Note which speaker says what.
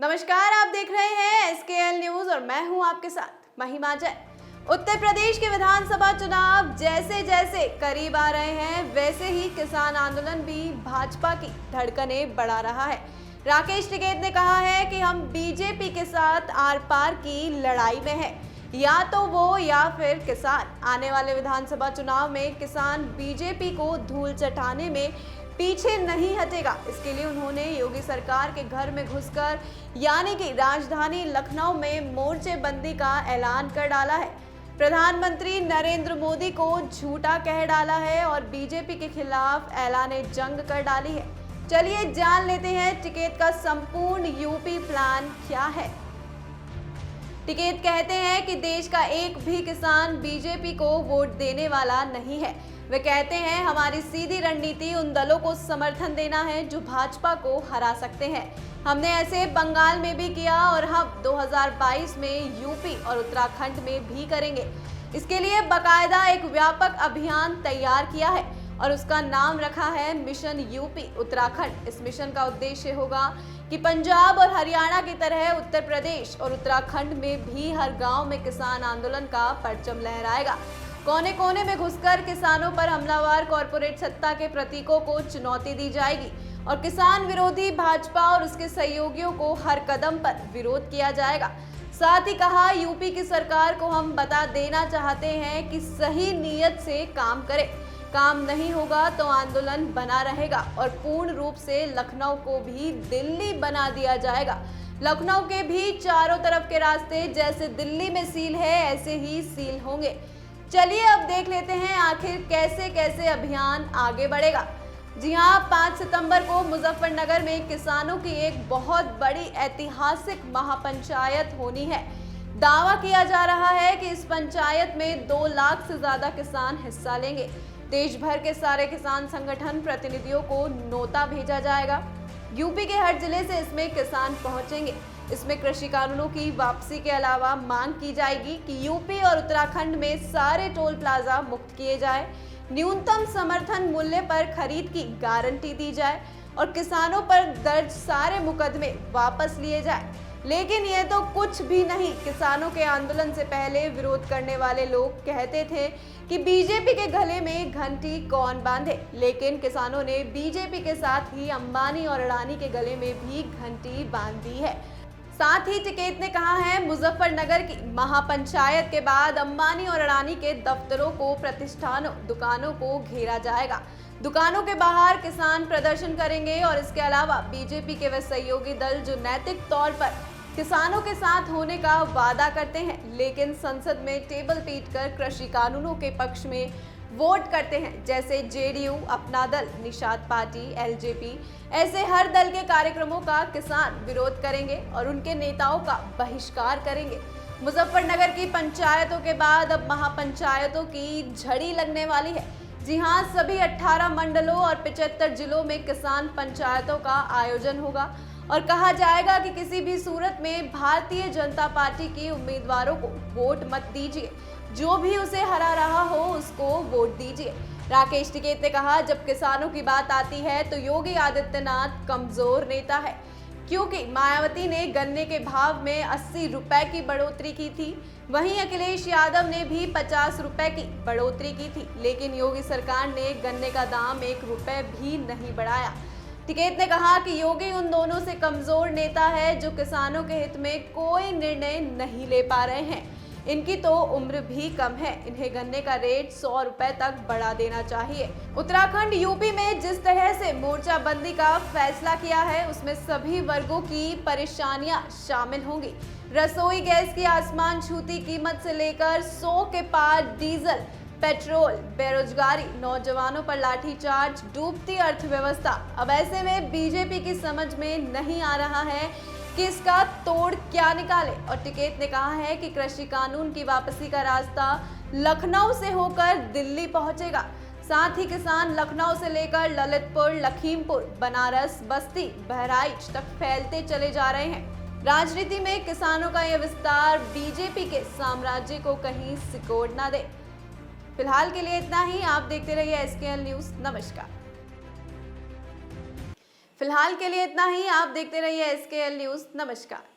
Speaker 1: नमस्कार, आप देख रहे हैं एसकेएल न्यूज और मैं हूं आपके साथ महिमा जय। उत्तर प्रदेश के विधानसभा चुनाव जैसे जैसे करीब आ रहे हैं वैसे ही किसान आंदोलन भी भाजपा की धड़कनें बढ़ा रहा है। राकेश टिकैत ने कहा है कि हम बीजेपी के साथ आर पार की लड़ाई में हैं, या तो वो या फिर किसान। आने वाले विधानसभा चुनाव में किसान बीजेपी को धूल चटाने में पीछे नहीं हटेगा। इसके लिए उन्होंने योगी सरकार के घर में घुसकर यानी कि राजधानी लखनऊ में मोर्चेबंदी का ऐलान कर डाला है। प्रधानमंत्री नरेंद्र मोदी को झूठा कह डाला है और बीजेपी के खिलाफ ऐलान जंग कर डाली है। चलिए जान लेते हैं टिकैत का संपूर्ण यूपी प्लान क्या है। टिकैत कहते हैं कि देश का एक भी किसान बीजेपी को वोट देने वाला नहीं है। वे कहते हैं हमारी सीधी रणनीति उन दलों को समर्थन देना है जो भाजपा को हरा सकते हैं। हमने ऐसे बंगाल में भी किया और हम 2022 में यूपी और उत्तराखंड में भी करेंगे। इसके लिए बाकायदा एक व्यापक अभियान तैयार किया है और उसका नाम रखा है मिशन यूपी उत्तराखंड। इस मिशन का उद्देश्य होगा कि पंजाब और हरियाणा की तरह उत्तर प्रदेश और उत्तराखंड में भी हर गांव में किसान आंदोलन का परचम लहराएगा। कोने कोने में घुसकर किसानों पर हमलावर कॉरपोरेट सत्ता के प्रतीकों को चुनौती दी जाएगी और किसान विरोधी भाजपा और उसके सहयोगियों को हर कदम पर विरोध किया जाएगा। साथ ही कहा, यूपी की सरकार को हम बता देना चाहते हैं कि सही नीयत से काम करे। काम नहीं होगा तो आंदोलन बना रहेगा और पूर्ण रूप से लखनऊ को भी दिल्ली बना दिया जाएगा। लखनऊ के भी चारों तरफ के रास्ते जैसे दिल्ली में सील है ऐसे ही सील होंगे। चलिए अब देख लेते हैं आखिर कैसे कैसे अभियान आगे बढ़ेगा। जी हां, 5 सितंबर को मुजफ्फरनगर में किसानों की एक बहुत बड़ी ऐतिहासिक महापंचायत होनी है। दावा किया जा रहा है कि इस पंचायत में 2 लाख से ज्यादा किसान हिस्सा लेंगे। देश भर के सारे किसान संगठन प्रतिनिधियों को नोता भेजा जाएगा। यूपी के हर जिले से इसमें किसान पहुंचेंगे। इसमें कृषि कानूनों की वापसी के अलावा मांग की जाएगी कि यूपी और उत्तराखंड में सारे टोल प्लाजा मुक्त किए जाए, न्यूनतम समर्थन मूल्य पर खरीद की गारंटी दी जाए और किसानों पर दर्ज सारे मुकदमे वापस लिए जाए। लेकिन यह तो कुछ भी नहीं। किसानों के आंदोलन से पहले विरोध करने वाले लोग कहते थे कि बीजेपी के गले में घंटी कौन बांधे, लेकिन किसानों ने बीजेपी के साथ ही अंबानी और अडानी के गले में भी घंटी बांध दी है। साथ ही टिकैत ने कहा है मुजफ्फरनगर की महापंचायत के बाद अंबानी और अडानी के दफ्तरों को, प्रतिष्ठानों, दुकानों को घेरा जाएगा। दुकानों के बाहर किसान प्रदर्शन करेंगे और इसके अलावा बीजेपी के वे सहयोगी दल जो नैतिक तौर पर किसानों के साथ होने का वादा करते हैं लेकिन संसद में टेबल पीटकर कृषि कानूनों के पक्ष में वोट करते हैं, जैसे जेडीयू, अपना दल, निषाद पार्टी, एलजेपी, ऐसे हर दल के कार्यक्रमों का किसान विरोध करेंगे और उनके नेताओं का बहिष्कार करेंगे। मुजफ्फरनगर की पंचायतों के बाद अब महापंचायतों की झड़ी लगने वाली है। जी हां, सभी 18 मंडलों और 75 जिलों में किसान पंचायतों का आयोजन होगा और कहा जाएगा कि किसी भी सूरत में भारतीय जनता पार्टी के उम्मीदवारों को वोट मत दीजिए, जो भी उसे हरा रहा हो उसको वोट दीजिए। राकेश टिकैत ने कहा, जब किसानों की बात आती है तो योगी आदित्यनाथ कमजोर नेता है, क्योंकि मायावती ने गन्ने के भाव में 80 रुपए की बढ़ोतरी की थी, वहीं अखिलेश यादव ने भी 50 रुपए की बढ़ोतरी की थी, लेकिन योगी सरकार ने गन्ने का दाम 1 रुपए भी नहीं बढ़ाया। टिकैत ने कहा कि योगी उन दोनों से कमजोर नेता है जो किसानों के हित में कोई निर्णय नहीं ले पा रहे हैं। इनकी तो उम्र भी कम है, इन्हें गन्ने का रेट 100 रुपए तक बढ़ा देना चाहिए। उत्तराखंड, यूपी में जिस तरह से मोर्चाबंदी का फैसला किया है उसमें सभी वर्गों की परेशानियां शामिल होंगी। रसोई गैस की आसमान छूती कीमत से लेकर 100 के पार डीजल, पेट्रोल, बेरोजगारी, नौजवानों पर लाठीचार्ज, डूबती अर्थव्यवस्था। अब ऐसे में बीजेपी की समझ में नहीं आ रहा है कि इसका तोड़ क्या निकाले और टिकैत ने कहा है कि कृषि कानून की वापसी का रास्ता लखनऊ से होकर दिल्ली पहुंचेगा। साथ ही किसान लखनऊ से लेकर ललितपुर, लखीमपुर, बनारस, बस्ती, बहराइच तक फैलते चले जा रहे हैं। राजनीति में किसानों का यह विस्तार बीजेपी के साम्राज्य को कहीं सिकोड़ ना दे। फिलहाल के लिए इतना ही। आप देखते रहिए एसकेएल न्यूज। नमस्कार। फिलहाल के लिए इतना ही। आप देखते रहिए SKL न्यूज़। नमस्कार।